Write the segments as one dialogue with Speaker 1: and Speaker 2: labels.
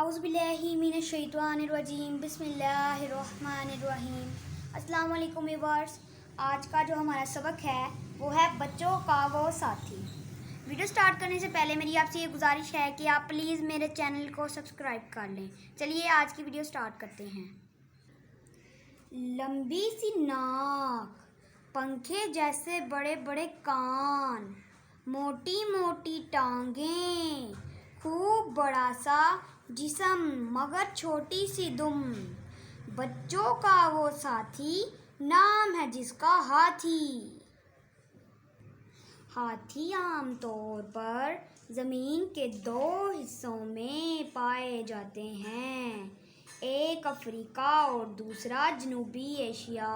Speaker 1: आउज़ु बिल्लाहि मिनश शैतानिर रजीम बिस्मिल्लाहिर रहमानिर रहीम। अस्सलाम वालेकुम व्यूअर्स। आज का जो हमारा सबक है वो है बच्चों का वो साथी। वीडियो स्टार्ट करने से पहले मेरी आपसे ये गुजारिश है कि आप प्लीज़ मेरे चैनल को सब्सक्राइब कर लें। चलिए आज की वीडियो स्टार्ट करते हैं। लंबी सी नाक, पंखे जैसे बड़े बड़े कान, मोटी मोटी टांगें, खूब बड़ा सा जिस्म मगर छोटी सी दुम, बच्चों का वो साथी नाम है जिसका हाथी। हाथी आम तौर पर ज़मीन के दो हिस्सों में पाए जाते हैं, एक अफ्रीका और दूसरा जनूबी एशिया।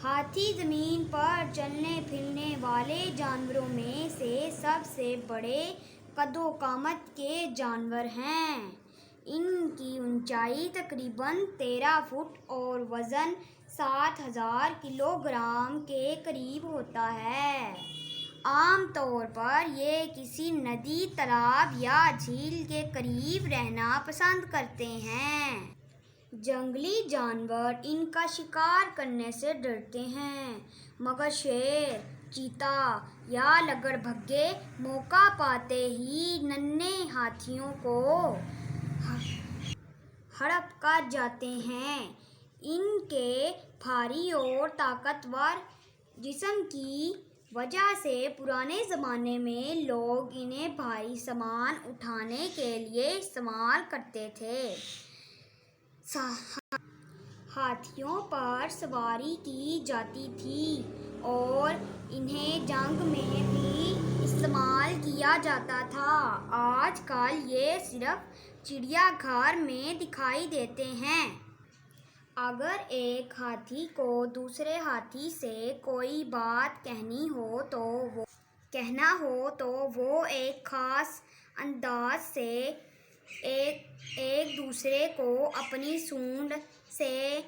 Speaker 1: हाथी ज़मीन पर चलने फिरने वाले जानवरों में से सबसे बड़े कदो-कामत के जानवर हैं। इनकी ऊंचाई तकरीबन 13 फुट और वज़न 7000 किलोग्राम के करीब होता है। आम तौर पर ये किसी नदी, तालाब या झील के करीब रहना पसंद करते हैं। जंगली जानवर इनका शिकार करने से डरते हैं, मगर शेर, चीता या लगड़बग्घे मौका पाते ही नन्हे हाथियों को हड़प कर जाते हैं। इनके भारी और ताकतवर जिस्म की वजह से पुराने ज़माने में लोग इन्हें भारी सामान उठाने के लिए इस्तेमाल करते थे। हाथियों पर सवारी की जाती थी और इन्हें जंग में भी इस्तेमाल किया जाता था। आजकल ये सिर्फ चिड़ियाघर में दिखाई देते हैं। अगर एक हाथी को दूसरे हाथी से कोई बात कहना हो तो वो एक ख़ास अंदाज से एक दूसरे को अपनी सूंड से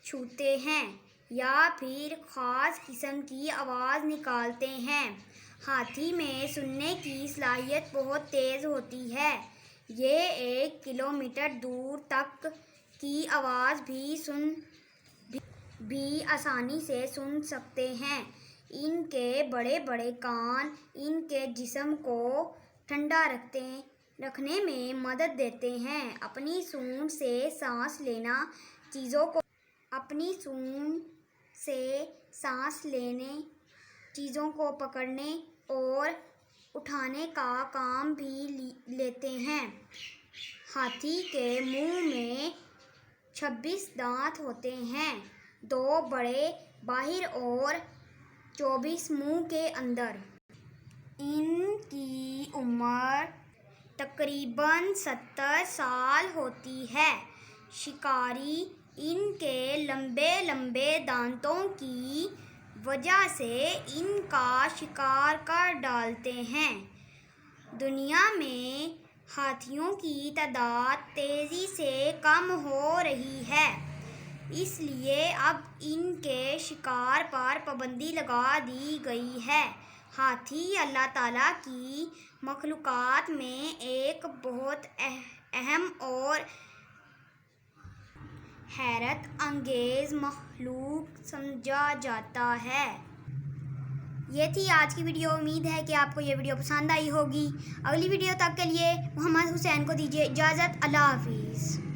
Speaker 1: छूते हैं या फिर ख़ास किस्म की आवाज़ निकालते हैं। हाथी में सुनने की सलाहियत बहुत तेज़ होती है। ये 1 किलोमीटर दूर तक की आवाज़ भी आसानी से सुन सकते हैं। इनके बड़े बड़े कान इनके जिस्म को ठंडा रखने में मदद देते हैं। अपनी सूंड से सांस लेने, चीज़ों को पकड़ने और उठाने का काम भी लेते हैं। हाथी के मुंह में 26 दांत होते हैं, 2 बड़े बाहर और 24 मुंह के अंदर। इनकी उम्र तकरीबन 70 साल होती है। शिकारी इनके लंबे लंबे दांतों की वजह से इनका शिकार कर डालते हैं। दुनिया में हाथियों की तादाद तेज़ी से कम हो रही है, इसलिए अब इनके शिकार पर पाबंदी लगा दी गई है। हाथी अल्लाह ताला की मखलूक़ात में एक बहुत अहम और हैरत अंगेज़ मखलूक समझा जाता है। ये थी आज की वीडियो। उम्मीद है कि आपको ये वीडियो पसंद आई होगी। अगली वीडियो तक के लिए मोहम्मद हुसैन को दीजिए इजाज़त। अल्लाह हाफिज़।